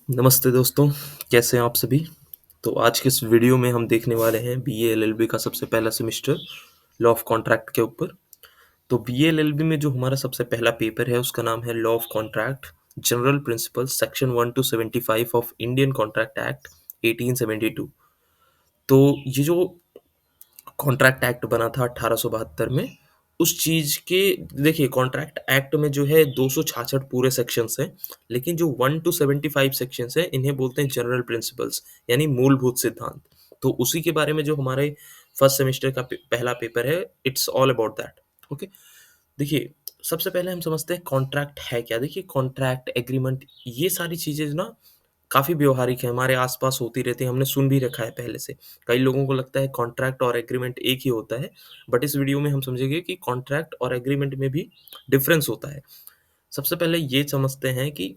नमस्ते दोस्तों, कैसे हैं आप सभी? तो आज के इस वीडियो में हम देखने वाले हैं बीए एलएलबी का सबसे पहला सेमेस्टर लॉ ऑफ कॉन्ट्रैक्ट के ऊपर। तो बीए एलएलबी में जो हमारा सबसे पहला पेपर है उसका नाम है law of contract, general principles section 1 to 75 of Indian contract act 1872। तो ये जो कॉन्ट्रैक्ट एक्ट बना था 1872 में, उस चीज़ के देखिए कॉन्ट्रैक्ट एक्ट में जो है 266 पूरे सेक्शंस हैं, लेकिन जो 1 टू 75 सेक्शंस हैं, इन्हें बोलते हैं जनरल प्रिंसिपल्स यानी मूलभूत सिद्धांत। तो उसी के बारे में जो हमारे फर्स्ट सेमेस्टर का पहला पेपर है, it's all about that. Okay, देखिए सबसे पहले हम समझते हैं कॉन्ट्रैक्ट है क्या। देखिए कॉन्ट्रैक्ट, एग्रीमेंट, ये सारी चीज़ें ना काफ़ी व्यावहारिक है, हमारे आस-पास होती रहती है, हमने सुन भी रखा है पहले से। कई लोगों को लगता है कॉन्ट्रैक्ट और एग्रीमेंट एक ही होता है, बट इस वीडियो में हम समझेंगे कि कॉन्ट्रैक्ट और एग्रीमेंट में भी डिफरेंस होता है। सबसे पहले ये समझते हैं कि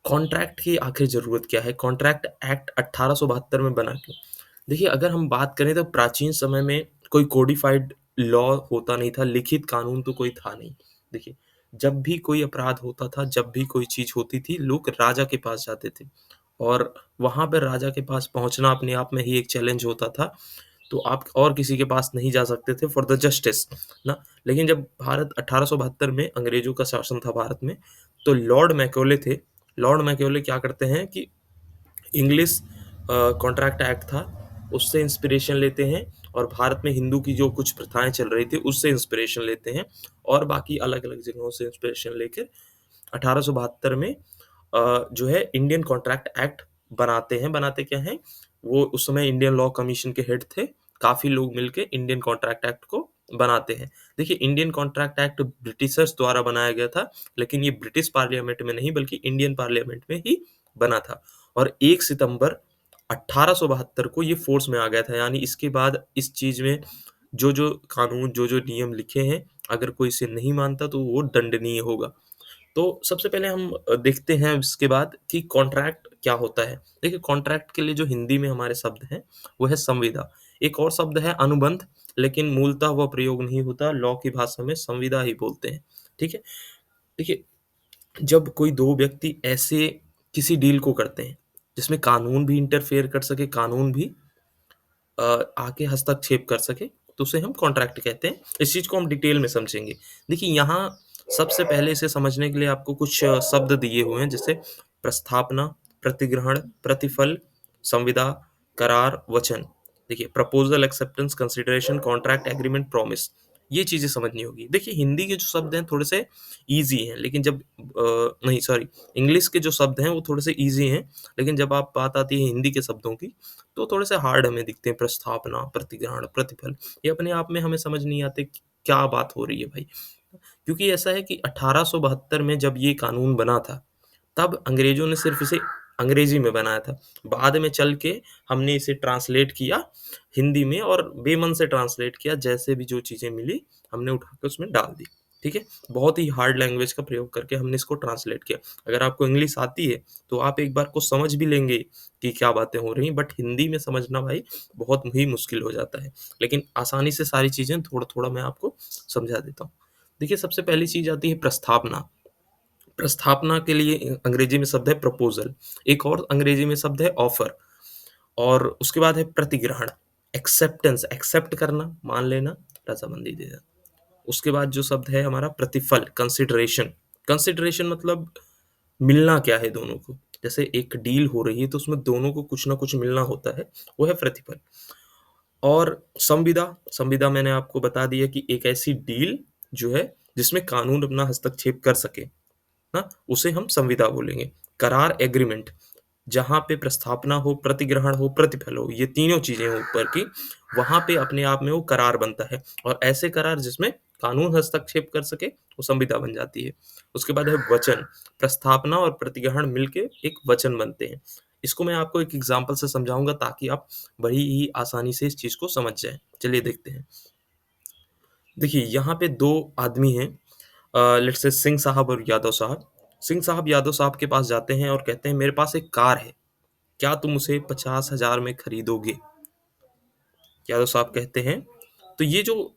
कॉन्ट्रैक्ट की आखिर ज़रूरत क्या है? कॉन्ट्रैक्ट एक्ट 1872 में बना क्यों? देखिए, अगर हम बात करें तो प्राचीन समय में कोई कोडिफाइड लॉ होता नहीं था, लिखित कानून तो कोई था नहीं। देखिए, जब भी कोई अपराध होता था, जब भी कोई चीज़ होती थी, लोग राजा के पास जाते थे और वहाँ पे राजा के पास पहुँचना अपने आप में ही एक चैलेंज होता था। तो आप और किसी के पास नहीं जा सकते थे फॉर द जस्टिस ना। लेकिन जब भारत 1872 में अंग्रेज़ों का शासन था भारत में, तो लॉर्ड मैकॉले थे। लॉर्ड मैकॉले क्या करते हैं कि इंग्लिश कॉन्ट्रैक्ट एक्ट था, उससे इंस्पिरेशन लेते हैं और भारत में हिंदू की जो कुछ प्रथाएँ चल रही थी, उससे इंस्पिरेशन लेते हैं और बाकी अलग-अलग जगहों से इंस्पिरेशन लेकर 1872 में जो है इंडियन कॉन्ट्रैक्ट एक्ट बनाते हैं। बनाते क्या हैं, वो उस समय इंडियन लॉ कमीशन के हेड थे, काफ़ी लोग मिलके इंडियन कॉन्ट्रैक्ट एक्ट को बनाते हैं। देखिए इंडियन कॉन्ट्रैक्ट एक्ट ब्रिटिशर्स द्वारा बनाया गया था, लेकिन ये ब्रिटिश पार्लियामेंट में नहीं बल्कि इंडियन पार्लियामेंट में ही बना था और 1 सितंबर 1872 को ये फ़ोर्स में आ गया था। यानी इसके बाद इस चीज़ में जो-जो कानून, जो-जो नियम लिखे हैं, अगर कोई इसे नहीं मानता तो वो दंडनीय होगा। तो सबसे पहले हम देखते हैं इसके बाद कि कॉन्ट्रैक्ट क्या होता है। देखिए कॉन्ट्रैक्ट के लिए जो हिंदी में हमारे शब्द हैं, वो है संविदा। एक और शब्द है अनुबंध, लेकिन मूलतः वह प्रयोग नहीं होता, लॉ की भाषा में संविदा ही बोलते हैं, ठीक है? देखिए, जब कोई 2 व्यक्ति ऐसे किसी डील को करते हैं, जिसमें कानून भी इंटरफेयर कर सके, कानून भी आके हस्तक्षेप कर सके, तो उसे हम कॉन्ट्रैक्ट कहते हैं। इस चीज़ को हम डिटेल में समझेंगे। देखिए यहाँ सबसे पहले इसे समझने के लिए आपको कुछ शब्द दिए हुए हैं, जैसे प्रस्थापना, प्रतिग्रहण, प्रतिफल, संविदा, करार, वचन। देखिए proposal, acceptance, consideration, contract, agreement, promise, ये चीज़ें समझनी होगी। देखिए हिंदी के जो शब्द हैं थोड़े से ईज़ी हैं, लेकिन जब नहीं सॉरी, इंग्लिश के जो शब्द हैं वो थोड़े से ईज़ी हैं, लेकिन जब आप बात आती है हिंदी के शब्दों की, तो थोड़े से हार्ड हमें दिखते हैं। प्रस्थापना, प्रतिग्रहण, प्रतिफल, ये अपने आप में हमें समझ नहीं आते कि क्या बात हो रही है भाई। क्योंकि ऐसा है कि 1872 में जब ये कानून बना था, तब अंग्रेज़ों ने सिर्फ़ इसे अंग्रेज़ी में बनाया था। बाद में चल के हमने इसे ट्रांसलेट किया हिंदी में और बेमन से ट्रांसलेट किया, जैसे भी जो चीज़ें मिली हमने उठा के उसमें डाल दी, ठीक है? बहुत ही हार्ड लैंग्वेज का प्रयोग करके हमने इसको ट्रांसलेट किया। अगर आपको इंग्लिश आती है, तो आप एक बार को समझ भी लेंगे कि क्या बातें हो रही हैं, बट हिंदी में समझना भाई बहुत ही मुश्किल हो जाता है। लेकिन आसानी से सारी चीज़ें थोड़ा-थोड़ा मैं आपको समझा देता हूँ। देखिए सबसे पहली चीज़ आती है प्रस्तावना। प्रस्थापना के लिए अंग्रेजी में शब्द है प्रपोज़ल, एक और अंग्रेजी में शब्द है ऑफ़र और उसके बाद है प्रतिग्रहण, एक्सेप्टेंस, एक्सेप्ट करना, मान लेना, रज़ामंदी दे देना। उसके बाद जो शब्द है हमारा प्रतिफल, कंसिडरेशन, कंसिडरेशन मतलब मिलना क्या है दोनों को। जैसे एक डील हो रही है तो उसमें दोनों को कुछ ना कुछ मिलना होता है, वो है प्रतिफल। और संविदा, संविदा मैंने आपको बता दिया कि एक ऐसी डील जो है जिसमें कानून अपना हस्तक्षेप कर सके, ना, उसे हम संविदा बोलेंगे। करार, एग्रीमेंट, जहाँ पे प्रस्थापना हो, प्रतिग्रहण हो, प्रतिफल हो, ये तीनों चीज़ें हों ऊपर की, वहाँ पे अपने आप में वो करार बनता है और ऐसे करार जिसमें कानून हस्तक्षेप कर सके, वो संविदा बन जाती है। उसके बाद है वचन, प्रस्थापना और प्रतिग्रहण मिलके एक वचन बनते हैं। इसको मैं आपको एक एग्ज़ाम्पल से समझाऊँगा ताकि आप बड़ी ही आसानी से इस चीज़ को समझ जाएँ। चलिए देखते हैं। देखिए, यहाँ पे 2 आदमी हैं, लेट्स से सिंह साहब और यादव साहब। सिंह साहब यादव साहब के पास जाते हैं और कहते हैं मेरे पास एक कार है, क्या तुम उसे 50,000 में खरीदोगे? यादव साहब कहते हैं, तो ये जो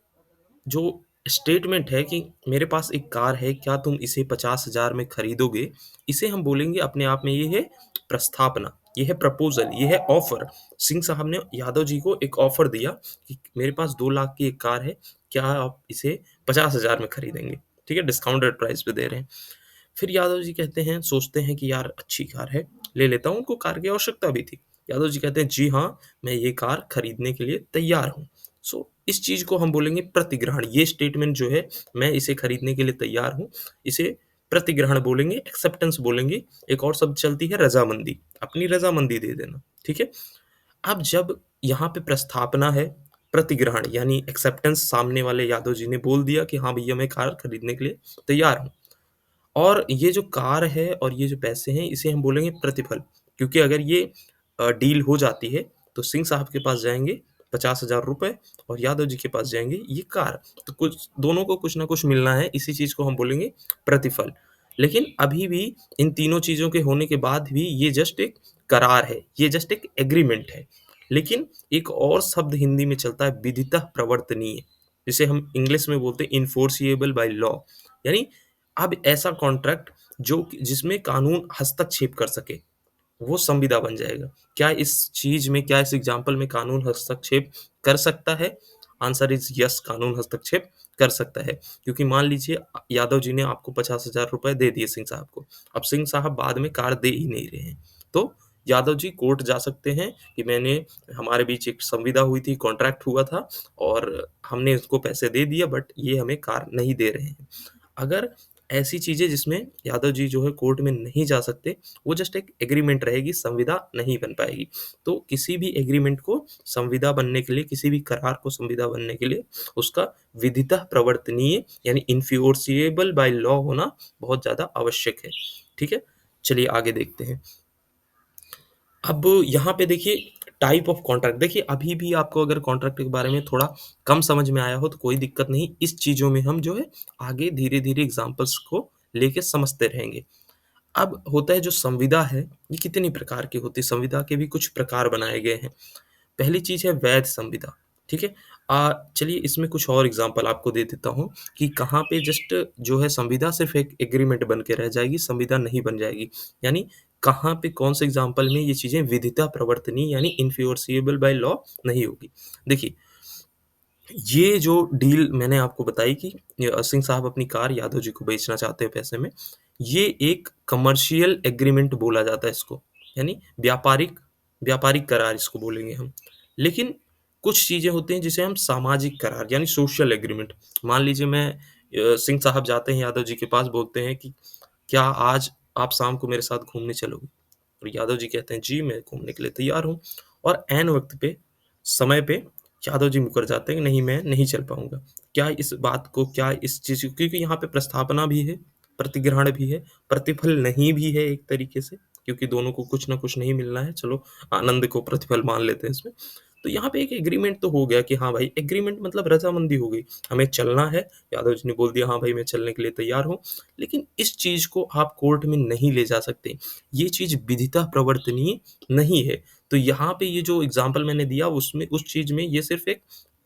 जो स्टेटमेंट है कि मेरे पास एक कार है, क्या तुम इसे 50,000 में खरीदोगे? इसे हम बोलेंगे अपने आप में ये है प्रस्तावना, ये है प्रपोज़ल, ये है ऑफ़र। सिंह साहब ने यादव जी को एक ऑफ़र दिया कि मेरे पास 2 लाख की एक कार है, क्या आप इसे 50,000 में खरीदेंगे? ठीक है, डिस्काउंटेड प्राइस पे दे रहे हैं। फिर यादव जी कहते हैं, सोचते हैं कि यार अच्छी कार है, ले लेता हूँ, उनको कार की आवश्यकता भी थी। यादव जी कहते हैं, जी हाँ, मैं ये कार खरीदने के लिए तैयार हूँ। सो इस चीज़ को हम बोलेंगे प्रतिग्रहण। ये स्टेटमेंट जो है, मैं इसे खरीदने के लिए तैयार हूँ, इसे प्रतिग्रहण बोलेंगे, एक्सेप्टेंस बोलेंगे। एक और शब्द चलती है रज़ामंदी, अपनी रज़ामंदी दे देना, ठीक है? अब जब यहाँ पे प्रस्थापना है, प्रतिग्रहण यानी एक्सेप्टेंस, सामने वाले यादव जी ने बोल दिया कि हाँ भैया मैं कार खरीदने के लिए तैयार हूँ। और ये जो कार है और ये जो पैसे हैं, इसे हम बोलेंगे प्रतिफल, क्योंकि अगर ये डील हो जाती है, तो सिंह साहब के पास जाएँगे ₹50,000 और यादव जी के पास जाएँगे ये कार। तो कुछ दोनों को कुछ ना कुछ मिलना है, इसी चीज़ को हम बोलेंगे प्रतिफल। लेकिन अभी भी इन तीनों चीज़ों के होने के बाद भी ये जस्ट एक करार है, ये जस्ट एक एग्रीमेंट है। लेकिन एक और शब्द हिंदी में चलता है विधितः प्रवर्तनीय, जिसे हम इंग्लिश में बोलते हैं इन्फोर्सिएबल बाय लॉ, यानी अब ऐसा कॉन्ट्रैक्ट जो जिसमें कानून हस्तक्षेप कर सके, वो संविदा बन जाएगा। क्या इस चीज़ में, क्या इस एग्ज़ाम्पल में कानून हस्तक्षेप कर सकता है? आंसर इज़ यस, कानून हस्तक्षेप कर सकता है। क्योंकि मान लीजिए यादव जी ने आपको ₹50,000 दे दिए सिंह साहब को। अब सिंह साहब बाद में कार दे ही नहीं रहे हैं। तो यादव जी कोर्ट जा सकते हैं कि मैंने हमारे बीच एक संविदा हुई थी, कॉन्ट्रैक्ट हुआ था और हमने इसको पैसे दे दिया बट ये हमें कार नहीं दे रहे हैं। अगर ऐसी चीज़ें जिसमें यादव जी जो है कोर्ट में नहीं जा सकते, वो जस्ट एक एग्रीमेंट रहेगी, संविदा नहीं बन पाएगी। तो किसी भी एग्रीमेंट को संविदा बनने के लिए, किसी भी करार को संविदा बनने के लिए उसका विधितः प्रवर्तनीय यानी इन्फोर्सिएबल बाय लॉ होना बहुत ज़्यादा आवश्यक है। ठीक है? चलिए आगे देखते हैं। अब यहाँ पे देखिए टाइप ऑफ कॉन्ट्रैक्ट, देखिए अभी भी आपको अगर कॉन्ट्रैक्ट के बारे में थोड़ा कम समझ में आया हो तो कोई दिक्कत नहीं, इस चीज़ों में हम जो है आगे धीरे-धीरे एग्ज़ाम्पल्स को लेके समझते रहेंगे। अब होता है जो संविदा है, ये कितनी प्रकार की होती है, संविदा के भी कुछ प्रकार बनाए गए हैं। पहली चीज़ है वैध संविदा, ठीक है? चलिए इसमें कुछ और एग्ज़ाम्पल आपको दे देता हूँ कि कहाँ पे जस्ट जो है संविदा सिर्फ़ एक एग्रीमेंट बन के रह जाएगी, संविदा नहीं बन जाएगी। यानी कहाँ पे कौन-से एग्ज़ाम्पल में ये चीज़ें विधिता प्रवर्तनीय यानी इन्फोर्सिएबल बाय लॉ नहीं होगी। देखिए, ये जो डील मैंने आपको बताई कि सिंह साहब अपनी कार यादव जी को बेचना चाहते हैं पैसे में, ये एक कमर्शियल एग्रीमेंट बोला जाता है इसको, यानी व्यापारिक व्यापारिक करार इसको बोलेंगे हम। लेकिन कुछ चीज़ें होती हैं जिसे हम सामाजिक करार यानी सोशल एग्रीमेंट, मान लीजिए मैं सिंह साहब जाते हैं यादव जी के पास, बोलते हैं कि क्या आज आप शाम को मेरे साथ घूमने चलोगे? और यादव जी कहते हैं, जी, मैं घूमने के लिए तैयार हूँ। और ऐन वक़्त पे, समय पे यादव जी मुकर जाते हैं कि नहीं, मैं नहीं चल पाऊँगा। क्या इस बात को, क्या इस चीज़ को, क्योंकि यहाँ पे प्रस्तावना भी है, प्रतिग्रहण भी है, प्रतिफल नहीं भी है एक तरीके से, क्योंकि दोनों को कुछ न कुछ नहीं मिलना है, चलो आनंद को प्रतिफल मान लेते हैं इसमें। तो यहाँ पे एक एग्रीमेंट तो हो गया कि हाँ भाई, एग्रीमेंट मतलब रज़ामंदी हो गई, हमें चलना है, यादव जी ने बोल दिया हाँ भाई मैं चलने के लिए तैयार हूँ। लेकिन इस चीज़ को आप कोर्ट में नहीं ले जा सकते, ये चीज़ विधिता प्रवर्तनीय नहीं है। तो यहाँ पे ये जो एग्ज़ाम्पल मैंने दिया उसमें, उस चीज़ में ये सिर्फ़ एक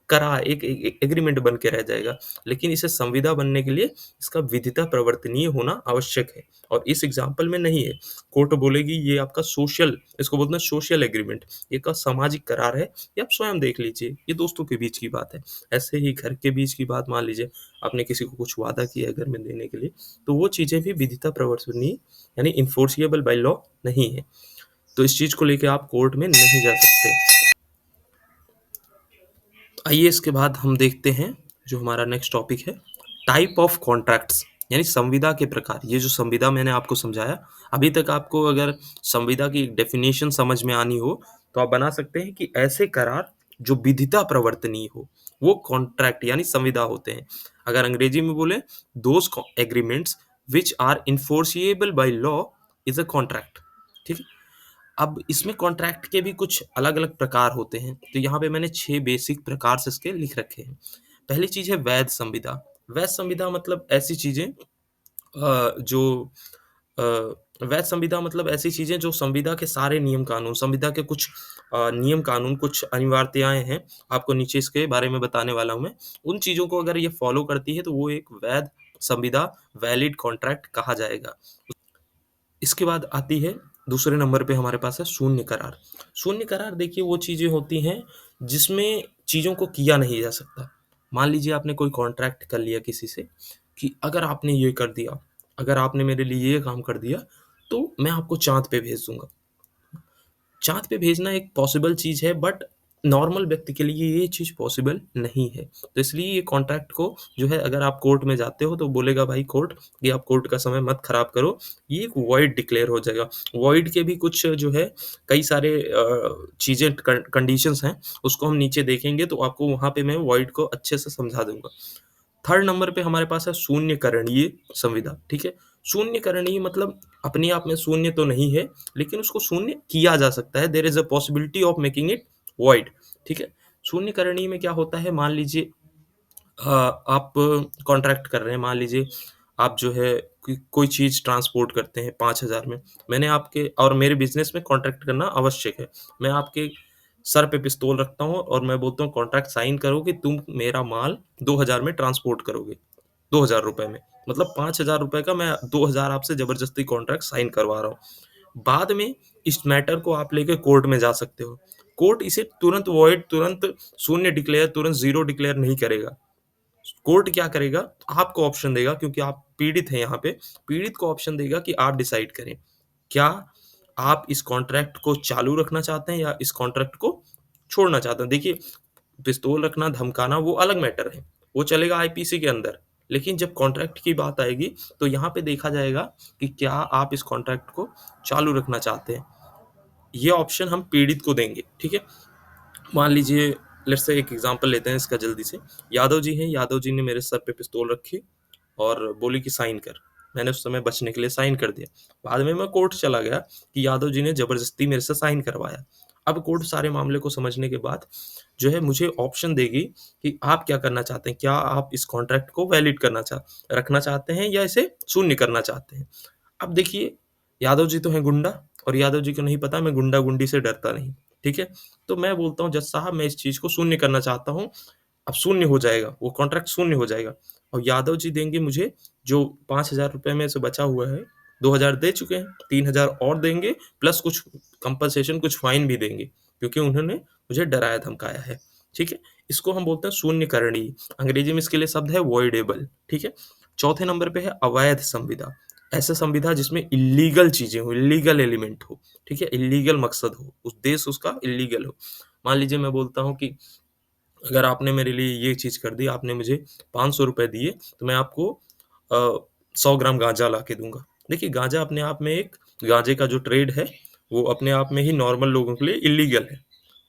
करार, एक एग्रीमेंट बन के रह जाएगा। लेकिन इसे संविदा बनने के लिए इसका विधिता प्रवर्तनीय होना आवश्यक है और इस एग्ज़ाम्पल में नहीं है। कोर्ट बोलेगी ये आपका सोशल, इसको बोलते हैं सोशल एग्रीमेंट, ये का सामाजिक करार है, ये आप स्वयं देख लीजिए, ये दोस्तों के बीच की बात है। ऐसे ही घर के बीच की बात, मान लीजिए आपने किसी को कुछ वादा किया है घर में देने के लिए, तो वो चीज़ें भी विधिता प्रवर्तनीय यानी इन्फोर्सिएबल बाय लॉ नहीं है। तो इस चीज़ को लेके आप कोर्ट में नहीं जा सकते। आइए इसके बाद हम देखते हैं जो हमारा नेक्स्ट टॉपिक है, टाइप ऑफ कॉन्ट्रैक्ट्स यानी संविदा के प्रकार। ये जो संविदा मैंने आपको समझाया, अभी तक आपको अगर संविदा की डेफिनेशन समझ में आनी हो तो आप बना सकते हैं कि ऐसे करार जो विधिता प्रवर्तनीय हो, वो कॉन्ट्रैक्ट यानी संविदा होते हैं। अगर अंग्रेजी में बोले, those agreements which are enforceable by law is a contract. ठीक है? अब इसमें कॉन्ट्रैक्ट के भी कुछ अलग-अलग प्रकार होते हैं, तो यहाँ पे मैंने 6 बेसिक प्रकार से इसके लिख रखे हैं। पहली चीज़ है वैध संविदा। वैध संविदा मतलब ऐसी चीज़ें जो वैध संविदा मतलब ऐसी चीज़ें जो संविदा के सारे नियम कानून, संविदा के कुछ नियम कानून, कुछ अनिवार्यताएँ हैं, आपको नीचे इसके बारे में बताने वाला हूँ मैं। उन चीज़ों को अगर ये फ़ॉलो करती है तो वो एक वैध संविदा, वैलिड कॉन्ट्रैक्ट कहा जाएगा। इसके बाद आती है दूसरे नंबर पे हमारे पास है शून्य करार। शून्य करार देखिए वो चीज़ें होती हैं जिसमें चीज़ों को किया नहीं जा सकता। मान लीजिए आपने कोई कॉन्ट्रैक्ट कर लिया किसी से कि अगर आपने ये कर दिया, अगर आपने मेरे लिए ये काम कर दिया, तो मैं आपको चाँद पे भेज दूँगा। चाँद पे भेजना एक पॉसिबल चीज़ है बट नॉर्मल व्यक्ति के लिए ये चीज़ पॉसिबल नहीं है। तो इसलिए ये कॉन्ट्रैक्ट को जो है अगर आप कोर्ट में जाते हो तो बोलेगा भाई कोर्ट कि आप कोर्ट का समय मत खराब करो, ये एक वॉइड डिक्लेयर हो जाएगा। वॉइड के भी कुछ जो है कई सारे चीज़ें कंडीशंस हैं, उसको हम नीचे देखेंगे तो आपको वहाँ पे मैं वॉइड को अच्छे से समझा दूँगा। थर्ड नंबर पे हमारे पास है शून्यकरणीय संविदा, ठीक है? शून्यकरणीय मतलब अपने आप में शून्य तो नहीं है, लेकिन उसको शून्य किया जा सकता है। There is a possibility of making it void, ठीक है? शून्यकरणीय में क्या होता है, मान लीजिए आप कॉन्ट्रैक्ट कर रहे हैं, मान लीजिए आप जो है कोई चीज़ ट्रांसपोर्ट करते हैं 5,000 में, मैंने आपके और मेरे बिज़नेस में कॉन्ट्रैक्ट करना आवश्यक है। मैं आपके सर पे पिस्तौल रखता हूँ और मैं बोलता हूँ कॉन्ट्रैक्ट साइन करो कि तुम मेरा माल 2,000 में ट्रांसपोर्ट करोगे, ₹2,000 में। मतलब ₹5,000 का मैं 2,000 आपसे ज़बरदस्ती कॉन्ट्रैक्ट साइन करवा रहा हूँ। बाद में इस मैटर को आप लेके कोर्ट में जा सकते हो। कोर्ट इसे तुरंत वॉइड, तुरंत शून्य डिक्लेयर, तुरंत ज़ीरो डिक्लेयर नहीं करेगा। कोर्ट क्या करेगा, आपको ऑप्शन देगा क्योंकि आप पीड़ित हैं यहाँ पे, पीड़ित को ऑप्शन देगा कि आप डिसाइड करें। क्या आप इस कॉन्ट्रैक्ट को चालू रखना चाहते हैं या इस कॉन्ट्रैक्ट को छोड़ना चाहते हैं? देखिए, पिस्तौल रखना, धमकाना वो अलग मैटर है, वो चलेगा आईपीसी के अंदर। लेकिन जब कॉन्ट्रैक्ट की बात आएगी, तो यहाँ पे देखा जाएगा कि क्या आप इस कॉन्ट्रैक्ट को चालू रखना चाहते हैं? ये ऑप्शन हम पीड़ित को देंगे, ठीक है? मान लीजिए लेट्स से एक एग्जांपल लेते हैं इसका जल्दी से। यादव जी हैं, यादव जी ने मेरे सर पे पिस्तौल रखी और बोली कि साइन कर। मैंने उस समय बचने के लिए साइन कर दिया। बाद में मैं कोर्ट चला गया कि यादव जी ने ज़बरदस्ती मेरे से साइन करवाया। अब कोर्ट सारे मामले को समझने के बाद जो है मुझे ऑप्शन देगी कि आप क्या करना चाहते हैं? क्या आप इस कॉन्ट्रैक्ट को वैलिड रखना चाहते हैं या इसे शून्य करना चाहते हैं? अब देखिए, यादव जी तो हैं गुंडा और यादव जी को नहीं पता मैं गुंडा-गुंडी से डरता नहीं, ठीक है? तो मैं बोलता हूँ जज साहब मैं इस चीज़ को शून्य करना चाहता हूँ। अब शून्य हो जाएगा, वो कॉन्ट्रैक्ट शून्य हो जाएगा और यादव जी देंगे मुझे जो ₹5,000 में से बचा हुआ है, 2,000 दे चुके हैं, 3,000 और देंगे प्लस कुछ कंपनसेशन, कुछ फाइन भी देंगे क्योंकि उन्होंने मुझे डराया-धमकाया है, ठीक है? इसको हम बोलते हैं शून्यकरणीय, अंग्रेजी में इसके लिए शब्द है वॉइडेबल, ठीक है? चौथे नंबर पे है अवैध संविदा। ऐसा संविदा जिसमें इल्लीगल चीज़ें हों, इल्लीगल एलिमेंट हो, ठीक है? इल्लीगल मकसद हो, उद्देश्य उसका इल्लीगल हो। मान लीजिए मैं बोलता हूँ कि अगर आपने मेरे लिए ये चीज़ कर दी, आपने मुझे ₹500 दिए, तो मैं आपको 100 ग्राम गाँजा ला के दूँगा। देखिए, गाँजा अपने आप में एक गाँजे का जो ट्रेड है, वो अपने आप में ही नॉर्मल लोगों के लिए इल्लीगल है।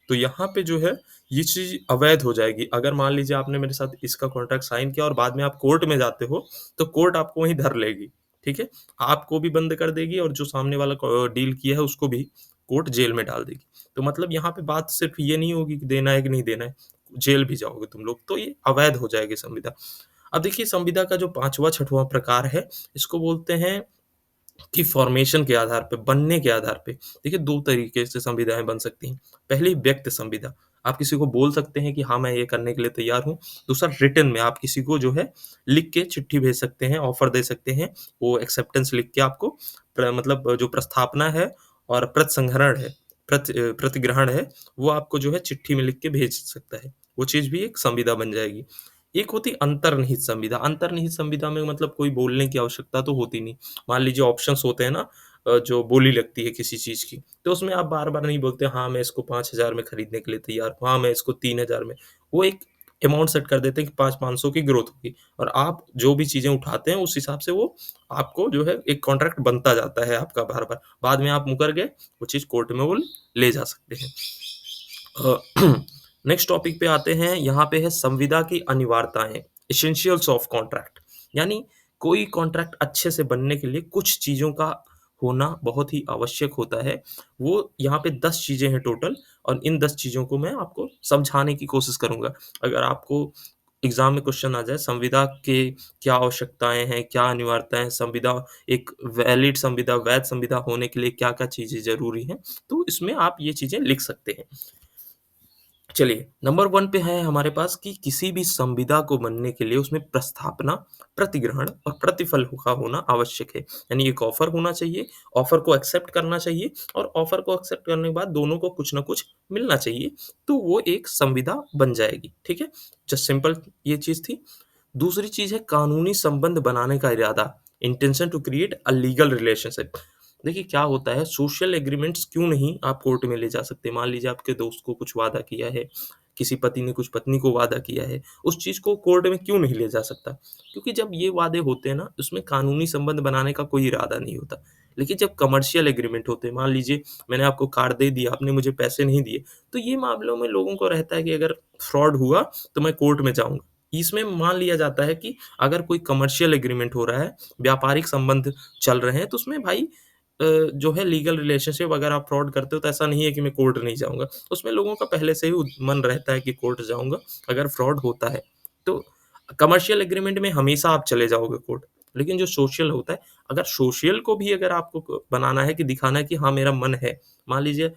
तो यहाँ पे जो है, ये चीज़ अवैध हो जाएगी। अगर मान लीजिए आपने मेरे साथ इसका कॉन्ट्रैक्ट साइन किया और बाद में आप कोर्ट में जाते हो, तो कोर्ट आपको वहीं धर लेगी, ठीक है? आपको भी बंद कर देगी और जो सामने वाला डील किया है, उसको भी कोर्ट जेल में डाल देगी। तो मतलब यहाँ पे बात सिर्फ़ ये नहीं होगी कि देना है कि नहीं देना है, जेल भी जाओगे तुम लोग, तो ये अवैध हो जाएगी संविदा। अब देखिए संविदा का जो 5वाँ, 6वाँ प्रकार है, इसको बोलते हैं कि फ़ॉर्मेशन के आधार पे, बनने के आधार पे। देखिए 2 तरीके से संविदाएँ बन सकती हैं। पहली व्यक्त संविदा, आप किसी को बोल सकते हैं कि हाँ, मैं ये करने के लिए तैयार हूँ। दूसरा रिटन में आप किसी को जो है लिख के चिट्ठी भेज सकते हैं, ऑफ़र दे सकते हैं। वो एक्सेप्टेंस लिख के आपको मतलब जो प्रस्थापना है और प्रतिसंहरण है, प्रतिग्रहण है, वो आपको जो है चिट्ठी में लिख के भेज सकता है। वो चीज़ भी एक संविदा बन जाएगी। एक होती अंतर्निहित संविदा। अंतर्निहित संविदा में मतलब कोई बोलने की आवश्यकता तो होती नहीं। मान लीजिए ऑप्शंस होते हैं ना, जो बोली लगती है किसी चीज़ की, तो उसमें आप बार-बार नहीं बोलते हाँ, मैं इसको 5,000 में खरीदने के लिए तैयार हूँ, हाँ, मैं इसको 3,000 में। वो एक अमाउंट सेट कर देते हैं कि 5-500 की ग्रोथ होगी और आप जो भी चीज़ें उठाते हैं उस हिसाब से वो आपको जो है एक कॉन्ट्रैक्ट बनता जाता है आपका बार-बार। बाद में आप मुकर गए, वो चीज़ कोर्ट में वो ले जा सकते हैं। नेक्स्ट टॉपिक पे आते हैं, यहाँ पे है संविदा की अनिवार्यताएँ, एसेंशियल्स ऑफ कॉन्ट्रैक्ट। यानी कोई कॉन्ट्रैक्ट अच्छे से बनने के लिए कुछ चीज़ों का होना बहुत ही आवश्यक होता है। वो यहाँ पे 10 चीज़ें हैं टोटल और इन 10 चीज़ों को मैं आपको समझाने की कोशिश करूँगा। अगर आपको एग्ज़ाम में क्वेश्चन आ जाए संविदा के क्या आवश्यकताएँ हैं, क्या अनिवार्यताएँ हैं, संविदा एक वैलिड संविदा, वैध संविदा होने के लिए क्या-क्या चीज़ें ज़रूरी हैं, तो इसमें आप ये चीज़ें लिख सकते हैं। चलिए, नंबर 1 पे है हमारे पास कि किसी भी संविदा को बनने के लिए उसमें प्रस्थापना, प्रतिग्रहण और प्रतिफल का होना आवश्यक है। यानी एक ऑफ़र होना चाहिए, ऑफ़र को एक्सेप्ट करना चाहिए और ऑफ़र को एक्सेप्ट करने के बाद दोनों को कुछ न कुछ मिलना चाहिए, तो वो एक संविदा बन जाएगी, ठीक है? जस्ट सिंपल ये चीज़ थी। दूसरी चीज़ है कानूनी संबंध बनाने का इरादा, intention to create a legal relationship. देखिए क्या होता है सोशल एग्रीमेंट्स क्यों नहीं आप कोर्ट में ले जा सकते? मान लीजिए आपके दोस्त को कुछ वादा किया है, किसी पति ने कुछ पत्नी को वादा किया है, उस चीज़ को कोर्ट में क्यों नहीं ले जा सकता? क्योंकि जब ये वादे होते हैं ना, उसमें कानूनी संबंध बनाने का कोई इरादा नहीं होता। लेकिन जब कमर्शियल एग्रीमेंट होते हैं, मान लीजिए मैंने आपको कार दे दिया, आपने मुझे पैसे नहीं दिए, तो ये मामलों में लोगों को रहता है कि अगर फ्रॉड हुआ, तो मैं कोर्ट में जाऊँगा। इसमें मान लिया जाता है कि अगर कोई कमर्शियल एग्रीमेंट हो रहा है, व्यापारिक संबंध चल रहे हैं, तो उसमें भाई जो है लीगल रिलेशनशिप अगर आप फ्रॉड करते हो तो ऐसा नहीं है कि मैं कोर्ट नहीं जाऊँगा। उसमें लोगों का पहले से ही मन रहता है कि कोर्ट जाऊँगा अगर फ्रॉड होता है। तो कमर्शियल एग्रीमेंट में हमेशा आप चले जाओगे कोर्ट। लेकिन जो सोशल होता है, अगर सोशल को भी अगर आपको बनाना है कि दिखाना है कि हाँ, मेरा मन है। मान लीजिए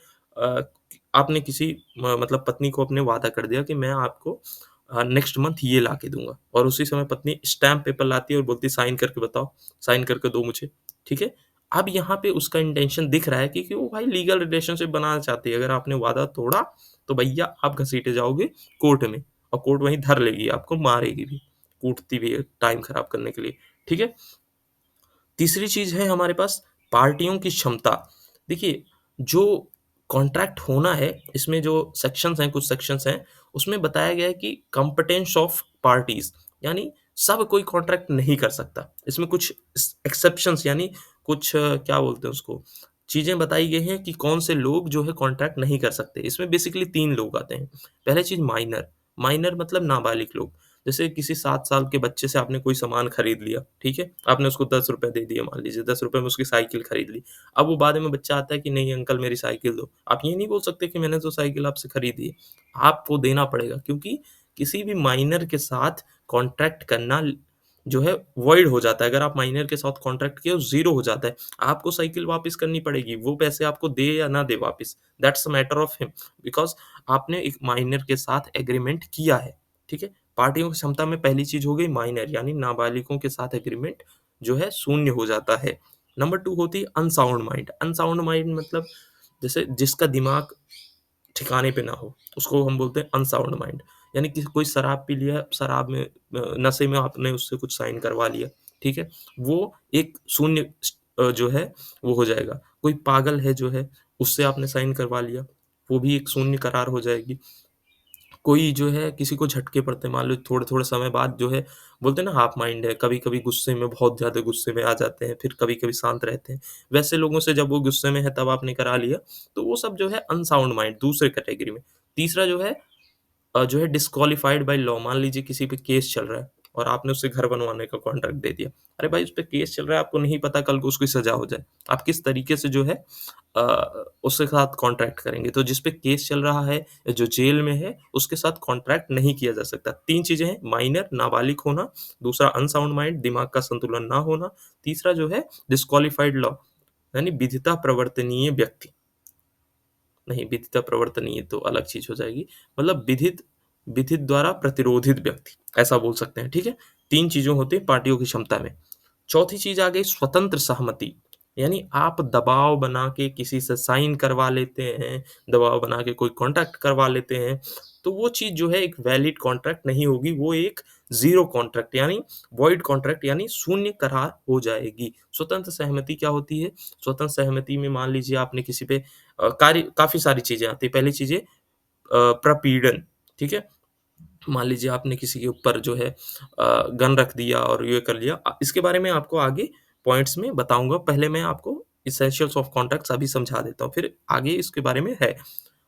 आपने किसी मतलब पत्नी को अपने वादा कर दिया कि मैं आपको नेक्स्ट मंथ ये ला के दूँगा और उसी समय पत्नी स्टैम्प पेपर लाती है और बोलती है साइन करके बताओ, साइन करके दो मुझे, ठीक है? अब यहाँ पे उसका इंटेंशन दिख रहा है कि वो भाई लीगल रिलेशनशिप बनाना चाहती है। अगर आपने वादा तोड़ा, तो भैया आप घसीटे जाओगे कोर्ट में और कोर्ट वहीं धर लेगी, आपको मारेगी भी, कूटती भी है टाइम खराब करने के लिए, ठीक है? तीसरी चीज़ है हमारे पास पार्टियों की क्षमता। देखिए, जो कॉन्ट्रैक्ट होना है, इसमें जो सेक्शंस हैं, कुछ सेक्शंस हैं, उसमें बताया गया है कि कॉम्पिटेंस ऑफ पार्टीज़ यानी सब कोई कॉन्ट्रैक्ट नहीं कर सकता। इसमें कुछ एक्सेप्शंस यानी कुछ क्या बोलते हैं उसको, चीज़ें बताई गई हैं कि कौन से लोग जो है कॉन्ट्रैक्ट नहीं कर सकते। इसमें बेसिकली 3 लोग आते हैं। पहली चीज़ माइनर, माइनर मतलब नाबालिग लोग। जैसे किसी 7 साल के बच्चे से आपने कोई सामान खरीद लिया, ठीक है? आपने उसको ₹10 दे दिए मान लीजिए, ₹10 में उसकी साइकिल खरीद ली। अब वो बाद में बच्चा आता है कि नहीं अंकल मेरी साइकिल दो। आप ये नहीं बोल सकते कि मैंने तो साइकिल आपसे खरीदी है। आपको देना पड़ेगा क्योंकि किसी भी माइनर के साथ कॉन्ट्रैक्ट करना जो है वॉइड हो जाता है। अगर आप माइनर के साथ कॉन्ट्रैक्ट किए, 0 हो जाता है। आपको साइकिल वापस करनी पड़ेगी। वो पैसे आपको दे या ना दे वापस, that's a matter of him because आपने एक माइनर के साथ एग्रीमेंट किया है, ठीक है? पार्टियों की क्षमता में पहली चीज़ हो गई माइनर यानी नाबालिगों के साथ एग्रीमेंट जो है शून्य हो जाता है। नंबर 2 होती है अनसाउंड माइंड। अनसाउंड माइंड मतलब जैसे जिसका दिमाग ठिकाने पे ना हो, उसको हम बोलते हैं अनसाउंड माइंड। यानी कि कोई शराब पी लिया, शराब में नशे में आपने उससे कुछ साइन करवा लिया, ठीक है? वो एक शून्य जो है वो हो जाएगा। कोई पागल है जो है, उससे आपने साइन करवा लिया, वो भी एक शून्य करार हो जाएगी। कोई जो है किसी को झटके पड़ते हैं, मान लो थोड़े-थोड़े समय बाद जो है बोलते हैं ना हाफ माइंड है, कभी-कभी गुस्से में बहुत ज़्यादा गुस्से में आ जाते हैं, फिर कभी-कभी शांत रहते हैं। वैसे लोगों से जब वो गुस्से में है तब आपने करा लिया, तो वो सब जो है अनसाउंड माइंड दूसरे कैटेगरी में। तीसरा जो है डिस्क्वालिफाइड बाय लॉ मान लीजिए किसी पे केस चल रहा है और आपने उससे घर बनवाने का कॉन्ट्रैक्ट दे दिया। अरे भाई उस पे केस चल रहा है, आपको नहीं पता कल को उसकी सज़ा हो जाए। आप किस तरीके से जो है उसके साथ कॉन्ट्रैक्ट करेंगे। तो जिस पे केस चल रहा है या जो जेल में है, उसके साथ कॉन्ट्रैक्ट नहीं किया जा सकता। 3 चीज़ें हैं माइनर नाबालिग होना, दूसरा अनसाउंड माइंड दिमाग का संतुलन ना होना, तीसरा जो है डिस्क्वालिफाइड लॉ यानी विधिता प्रवर्तनीय व्यक्ति। नहीं, विधिता प्रवर्तनीय तो अलग चीज़ हो जाएगी। मतलब विधित विधित द्वारा प्रतिरोधित व्यक्ति, ऐसा बोल सकते हैं, ठीक है? 3 चीज़ें होती हैं पार्टियों की क्षमता में। चौथी चीज़ आ गई स्वतंत्र सहमति, यानी आप दबाव बना के किसी से साइन करवा लेते हैं, दबाव बना के कोई कॉन्ट्रैक्ट करवा लेते हैं, तो वो चीज़ जो है एक वैलिड कॉन्ट्रैक्ट नहीं होगी, वो एक ज़ीरो कॉन्ट्रैक्ट यानी वॉइड कॉन्ट्रैक्ट यानी शून्य करार हो जाएगी। स्वतंत्र सहमति क्या होती है? स्वतंत्र सहमति में मान लीजिए आपने किसी पे कार्य काफ़ी सारी चीज़ें आती हैं। पहली चीज़ें प्रपीड़न, ठीक है? मान लीजिए आपने किसी के ऊपर जो है गन रख दिया और ये कर लिया। इसके बारे में आपको आगे पॉइंट्स में बताऊँगा। पहले मैं आपको एसेंशियल्स ऑफ कॉन्ट्रैक्ट्स अभी समझा देता हूँ, फिर आगे इसके बारे में है।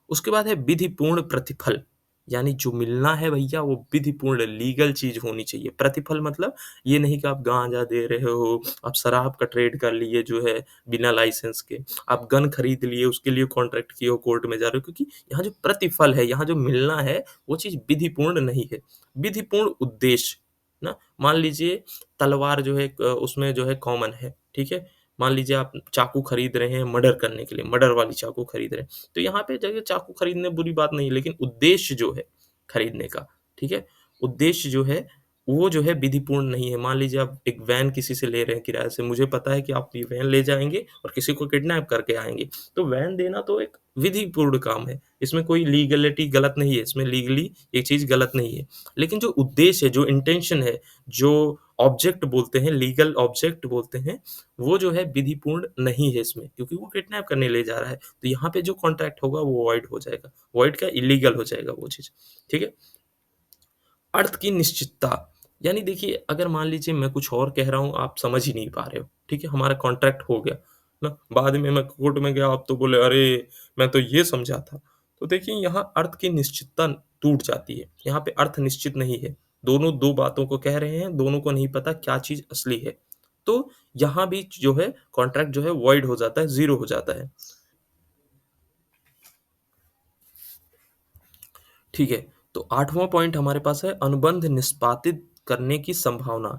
उसके बाद है विधिपूर्ण प्रतिफल। यानी जो मिलना है भैया वो विधिपूर्ण लीगल चीज़ होनी चाहिए। प्रतिफल मतलब ये नहीं कि आप गांजा दे रहे हो, आप शराब का ट्रेड कर लिए जो है बिना लाइसेंस के, आप गन खरीद लिए उसके लिए कॉन्ट्रैक्ट किए हो कोर्ट में जा रहे हो, क्योंकि यहाँ जो प्रतिफल है, यहाँ जो मिलना है वो चीज़ विधिपूर्ण नहीं है। विधिपूर्ण उद्देश्य ना, मान लीजिए तलवार जो है उसमें जो है कॉमन है, ठीक है? मान लीजिए आप चाकू खरीद रहे हैं मर्डर करने के लिए, मर्डर वाली चाकू खरीद रहे हैं, तो यहाँ पे देखिए चाकू खरीदने बुरी बात नहीं है, लेकिन उद्देश्य जो है खरीदने का, ठीक है? उद्देश्य जो है वो जो है विधिपूर्ण नहीं है। मान लीजिए आप एक वैन किसी से ले रहे हैं किराए से, मुझे पता है कि आप ये वैन ले जाएँगे और किसी को किडनैप करके आएँगे, तो वैन देना तो एक विधिपूर्ण काम है, इसमें कोई लीगैलिटी गलत नहीं है, इसमें लीगली ये चीज़ गलत नहीं है। लेकिन जो उद्देश्य है, जो इंटेंशन है, जो ऑब्जेक्ट बोलते हैं, लीगल ऑब्जेक्ट बोलते हैं, वो जो है विधिपूर्ण नहीं है इसमें, क्योंकि वो किडनैप करने ले जा रहा है। तो यहाँ पे जो कॉन्ट्रैक्ट होगा वो वॉइड हो जाएगा। वॉइड क्या, इल्लीगल हो जाएगा वो चीज़, ठीक है? अर्थ की निश्चितता, यानी देखिए अगर मान लीजिए मैं कुछ और कह रहा हूँ, आप समझ ही नहीं पा रहे हो, ठीक है? हमारा कॉन्ट्रैक्ट हो गया ना, बाद में मैं कोर्ट में गया, आप तो बोले अरे मैं तो ये समझा था। तो देखिए यहाँ अर्थ की निश्चितता टूट जाती है, यहाँ पे अर्थ निश्चित नहीं है। दोनों 2 बातों को कह रहे हैं, दोनों को नहीं पता क्या चीज़ असली है। तो यहाँ भी जो है कॉन्ट्रैक्ट जो है वॉइड हो जाता है, ज़ीरो हो जाता है। ठीक है, तो 8वां पॉइंट हमारे पास है अनुबंध निष्पादित करने की संभावना,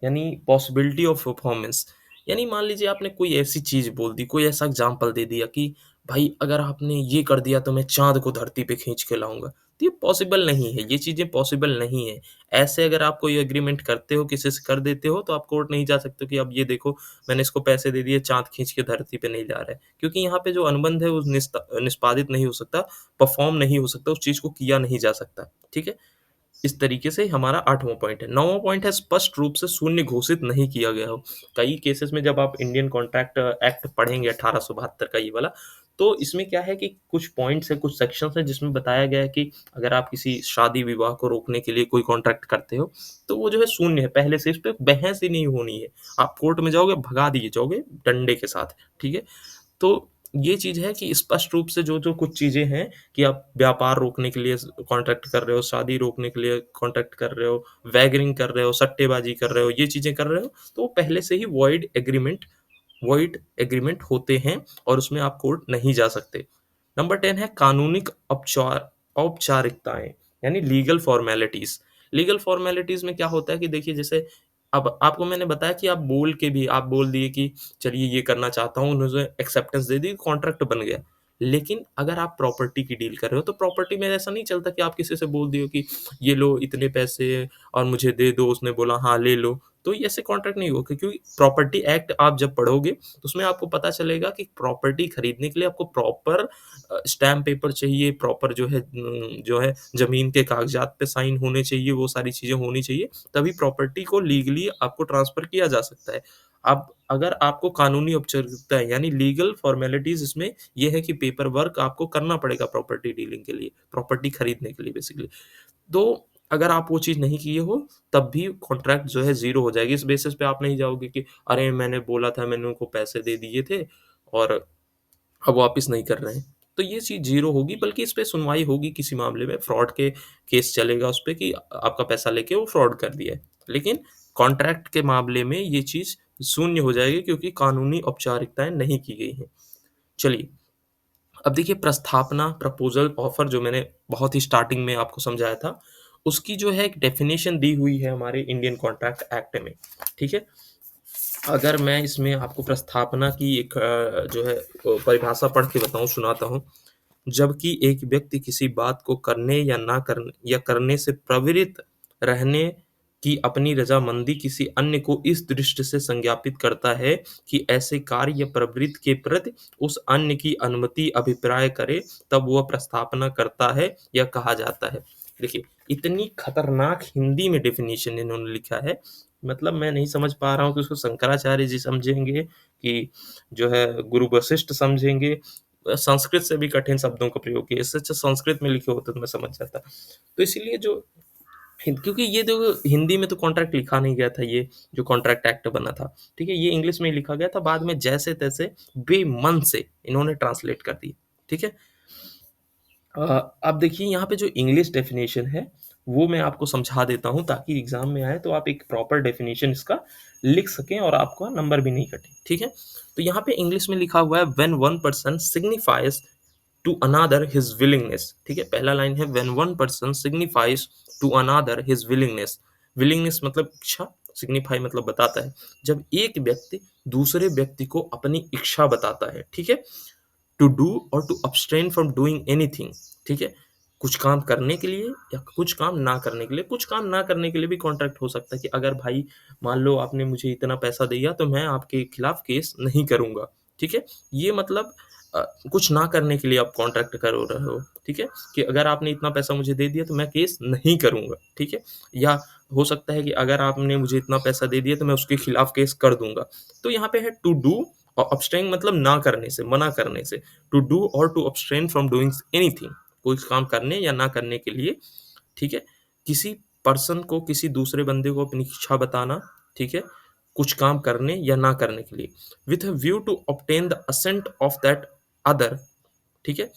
यानी पॉसिबिलिटी ऑफ परफॉर्मेंस। यानी मान लीजिए आपने कोई ऐसी चीज़ बोल दी, कोई ऐसा एग्ज़ाम्पल दे दिया कि भाई अगर आपने ये कर दिया तो मैं चाँद को धरती पे खींच के लाऊँगा। तो ये पॉसिबल नहीं है, ये चीज़ें पॉसिबल नहीं है। ऐसे अगर आप कोई एग्रीमेंट करते हो, किसी से कर देते हो, तो आप कोर्ट नहीं जा सकते हो कि अब ये देखो मैंने इसको पैसे दे दिए, चाँद खींच के धरती पे नहीं ला रहा है। क्योंकि यहाँ पे जो अनुबंध है वो निष्पादित नहीं हो सकता, परफ़ॉर्म नहीं हो सकता, उस चीज़ को किया नहीं जा सकता, ठीक है? इस तरीके से हमारा 8वां पॉइंट है। 9वां पॉइंट है स्पष्ट रूप से शून्य घोषित नहीं किया गया हो। कई केसेज़ में जब आप इंडियन कॉन्ट्रैक्ट एक्ट पढ़ेंगे 1872 का ये वाला, तो इसमें क्या है कि कुछ पॉइंट्स हैं, कुछ सेक्शंस हैं जिसमें बताया गया है कि अगर आप किसी शादी-विवाह को रोकने के लिए कोई कॉन्ट्रैक्ट करते हो, तो वो जो है शून्य है, पहले से इस पे बहस ही नहीं होनी है। आप कोर्ट में जाओगे, भगा दिए जाओगे डंडे के साथ, ठीक है? तो ये चीज़ है कि स्पष्ट रूप से जो-जो कुछ चीज़ें हैं कि आप व्यापार रोकने के लिए कॉन्ट्रैक्ट कर रहे हो, शादी रोकने के लिए कॉन्ट्रैक्ट कर रहे हो, वैगरिंग कर रहे हो, सट्टेबाज़ी कर रहे हो, ये चीज़ें कर रहे हो, तो वो पहले से ही वॉइड एग्रीमेंट होते हैं और उसमें आप कोर्ट नहीं जा सकते। नंबर 10 है कानूनिक औपचारिकताएँ, यानी लीगल फ़ॉर्मेलिटीज़। लीगल फ़ॉर्मेलिटीज़ में क्या होता है कि देखिए जैसे अब आपको मैंने बताया कि आप बोल दिए कि चलिए ये करना चाहता हूँ, उन्होंने एक्सेप्टेंस दे दी, कॉन्ट्रैक्ट बन गया। लेकिन अगर आप प्रॉपर्टी की डील कर रहे हो, तो प्रॉपर्टी में ऐसा नहीं चलता कि आप किसी से बोल दिए हो कि ये लो इतने पैसे और मुझे दे दो, उसने बोला हाँ, ले लो। तो ये ऐसे कॉन्ट्रैक्ट नहीं होगा, क्योंकि प्रॉपर्टी एक्ट आप जब पढ़ोगे, तो उसमें आपको पता चलेगा कि प्रॉपर्टी खरीदने के लिए आपको प्रॉपर स्टैम्प पेपर चाहिए, प्रॉपर जो है ज़मीन के कागज़ात पे साइन होने चाहिए, वो सारी चीज़ें होनी चाहिए, तभी प्रॉपर्टी को लीगली आपको ट्रांसफ़र किया जा सकता है। अब अगर आपको कानूनी औपचारिकता यानी लीगल फ़ॉर्मेलिटीज़ इसमें ये है कि पेपर वर्क आपको करना पड़ेगा प्रॉपर्टी डीलिंग के लिए, प्रॉपर्टी खरीदने के लिए बेसिकली। तो अगर आप वो चीज़ नहीं किए हो, तब भी कॉन्ट्रैक्ट जो है ज़ीरो हो जाएगी। इस बेसिस पे आप नहीं जाओगे कि अरे! मैंने बोला था, मैंने उनको पैसे दे दिए थे और अब वापिस नहीं कर रहे हैं। तो ये चीज़ ज़ीरो होगी, बल्कि इस पे सुनवाई होगी किसी मामले में, फ्रॉड के केस चलेगा उस पे कि आपका पैसा लेके वो फ्रॉड कर दिया है। लेकिन कॉन्ट्रैक्ट के मामले में ये चीज़ शून्य हो जाएगी, क्योंकि कानूनी औपचारिकताएँ नहीं की गई हैं। चलिए, अब देखिए प्रस्तावना, प्रपोज़ल, ऑफ़र जो मैंने बहुत ही स्टार्टिंग में आपको समझाया था, उसकी जो है एक डेफ़िनेशन दी हुई है हमारे इंडियन कॉन्ट्रैक्ट एक्ट में, ठीक है? अगर मैं इसमें आपको प्रस्तावना की एक जो है परिभाषा पढ़ के बताऊँ, सुनाता हूँ। जबकि एक व्यक्ति किसी बात को करने या ना करने या करने से प्रवृत्त रहने की अपनी रज़ामंदी किसी अन्य को इस दृष्टि से संज्ञापित करता है कि ऐसे कार्य या प्रवृत्ति के प्रति उस अन्य की अनुमति अभिप्राय करे, तब वह प्रस्तावना करता है या कहा जाता है। देखिए, इतनी खतरनाक हिंदी में डेफ़िनिशन इन्होंने लिखा है, मतलब मैं नहीं समझ पा रहा हूँ कि उसको शंकराचार्य जी समझेंगे कि जो है गुरु वशिष्ठ समझेंगे। संस्कृत से भी कठिन शब्दों का प्रयोग किया, इससे अच्छा संस्कृत में लिखे होते तो मैं समझ जाता। तो इसीलिए जो क्योंकि ये जो हिंदी में तो कॉन्ट्रैक्ट लिखा नहीं गया था, ये जो कॉन्ट्रैक्ट एक्ट बना था, ठीक है? ये इंग्लिश में ही लिखा गया था, बाद में जैसे-तैसे बेमन से इन्होंने ट्रांसलेट कर दिया, ठीक है? अब देखिए यहाँ पे जो इंग्लिश डेफ़िनेशन है, वो मैं आपको समझा देता हूँ ताकि एग्ज़ाम में आए तो आप एक प्रॉपर डेफ़िनेशन इसका लिख सकें और आपका नंबर भी नहीं कटे, ठीक है? तो यहाँ पे इंग्लिश में लिखा हुआ है when one person signifies to another his willingness, ठीक है? पहला लाइन है when one person signifies to another his willingness. Willingness मतलब इच्छा, सिग्निफाई मतलब बताता है। जब एक व्यक्ति दूसरे व्यक्ति को अपनी इच्छा बताता है, ठीक है? टू डू और to abstain from doing anything, ठीक है? कुछ काम करने के लिए या कुछ काम ना करने के लिए। कुछ काम ना करने के लिए भी कॉन्ट्रैक्ट हो सकता है कि अगर भाई मान लो आपने मुझे इतना पैसा दिया तो मैं आपके खिलाफ केस नहीं करूँगा, ठीक है? ये मतलब कुछ ना करने के लिए आप कॉन्ट्रैक्ट कर रहे हो, ठीक है? कि अगर आपने इतना पैसा मुझे दे दिया तो मैं केस नहीं करूँगा, ठीक है? या हो सकता है कि अगर आपने मुझे इतना पैसा दे दिया तो मैं उसके खिलाफ केस कर दूँगा। तो यहाँ पे है टू डू और अब्सटेन मतलब ना करने से, मना करने से। टू डू और to abstain from doing anything, कोई काम करने या ना करने के लिए, ठीक है? किसी पर्सन को किसी दूसरे बंदे को अपनी इच्छा बताना, ठीक है? कुछ काम करने या ना करने के लिए with a view to obtain the assent of that other, ठीक है?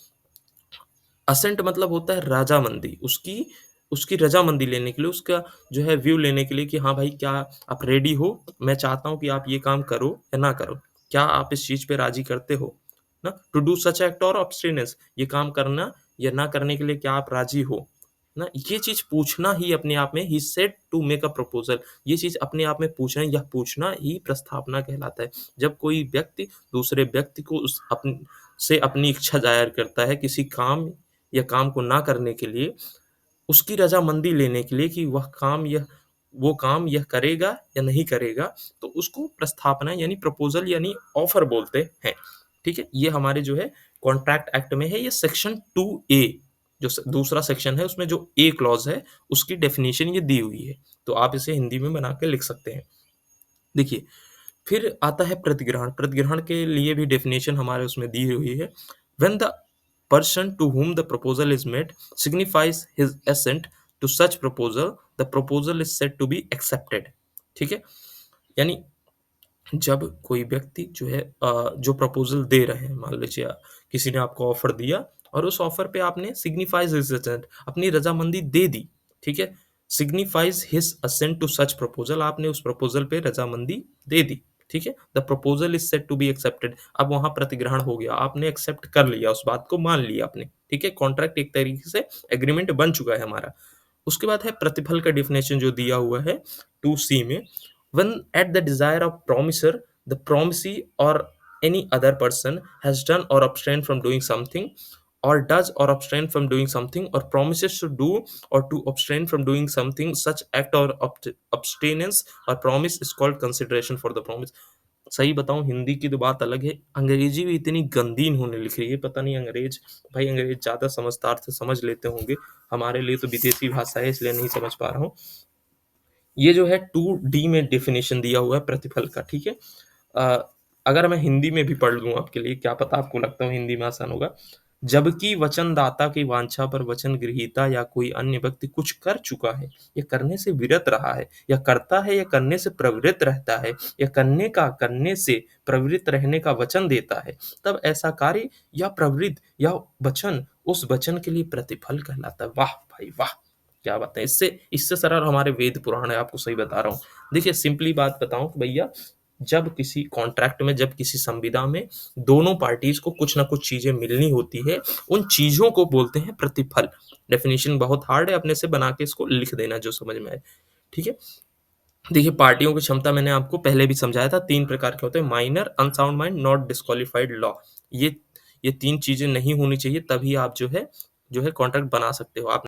असेंट मतलब होता है रज़ामंदी, उसकी उसकी रज़ामंदी लेने के लिए, उसका जो है व्यू लेने के लिए कि हाँ भाई क्या आप रेडी हो? मैं चाहता हूँ कि आप ये काम करो या ना करो। क्या आप इस चीज़ पे राज़ी करते हो? ना? टू डू सच एक्ट और अब्स्टेनेंस, ये काम करना या ना करने के लिए क्या आप राज़ी हो? ना? ये चीज़ पूछना ही अपने आप में ही said to make a proposal, ये चीज़ अपने आप में पूछना, यह पूछना ही प्रस्तावना कहलाता है। जब कोई व्यक्ति दूसरे व्यक्ति को उस अपनी इच्छा ज़ाहिर करता है किसी काम या काम को ना करने के लिए, उसकी रज़ामंदी लेने के लिए कि वो काम यह करेगा या नहीं करेगा, तो उसको प्रस्तावना यानी प्रपोज़ल यानी ऑफ़र बोलते हैं। ठीक है? ये हमारे जो है कॉन्ट्रैक्ट एक्ट में है, ये सेक्शन 2A जो दूसरा सेक्शन है उसमें जो ए क्लॉज़ है, उसकी डेफ़िनिशन ये दी हुई है। तो आप इसे हिंदी में बना के लिख सकते हैं। देखिए, फिर आता है प्रतिग्रहण। प्रतिग्रहण के लिए भी डेफ़िनेशन हमारे उसमें दी हुई है। When the person to whom the proposal is made signifies his assent to such proposal, the proposal is said to be accepted. ठीक है? यानी जब कोई व्यक्ति जो है जो प्रपोज़ल दे रहे हैं, मान लीजिए किसी ने आपको ऑफ़र दिया और उस ऑफ़र पे आपने सिग्निफाइज़ हिज़ असेंट अपनी रज़ामंदी दे दी, ठीक है? Signifies his assent to such proposal, आपने उस प्रपोज़ल पे रज़ामंदी दे दी, ठीक है? The proposal is said to be accepted, अब वहाँ प्रतिग्रहण हो गया, आपने एक्सेप्ट कर लिया, उस बात को मान लिया आपने, ठीक है? कॉन्ट्रैक्ट एक तरीके से एग्रीमेंट बन चुका है हमारा। उसके बाद है प्रतिफल का डेफिनेशन जो दिया हुआ है 2C में, when at the desire of promisor the promisee or any other person has done or abstained from doing something or does or abstain from doing something or promises to do or to abstain from doing something, such act or abstinence or promise is called consideration for the promise। सही बताऊं हिंदी की तो बात अलग है, अंग्रेजी भी इतनी गंदी इन्होंने लिख रही है, पता नहीं अंग्रेज भाई अंग्रेज ज्यादा समझदार से समझ लेते होंगे, हमारे लिए तो विदेशी भाषा है इसलिए नहीं समझ पा रहा हूँ। ये जो है 2D में डेफिनेशन दिया हुआ है प्रतिफल का, ठीक है? अगर मैं हिंदी में भी पढ़ लूँ आपके लिए, क्या पता आपको लगता हो हिंदी में आसान होगा। जबकि वचनदाता की वांछा पर वचन ग्रहीता या कोई अन्य व्यक्ति कुछ कर चुका है, या करने से विरत रहा है, या करता है या करने से प्रवृत्त रहता है, या करने से प्रवृत्त रहने का वचन देता है, तब ऐसा कार्य या प्रवृत्ति या वचन उस वचन के लिए प्रतिफल कहलाता है। वाह भाई वाह! क्या बात है! इससे इससे सरल हमारे वेद पुराण है, आपको सही बता रहा हूँ। देखिए सिंपली बात बताऊँ कि भैया जब किसी कॉन्ट्रैक्ट में, जब किसी संविदा में दोनों पार्टीज़ को कुछ ना कुछ चीज़ें मिलनी होती है, उन चीज़ों को बोलते हैं प्रतिफल। डेफिनिशन बहुत हार्ड है, अपने से बना के इसको लिख देना जो समझ में आए, ठीक है? देखिए पार्टियों की क्षमता मैंने आपको पहले भी समझाया था, 3 प्रकार के होते हैं, minor, unsound mind, not disqualified law. ये ये 3 चीज़ें नहीं होनी चाहिए, तभी आप जो है कॉन्ट्रैक्ट बना सकते हो। आप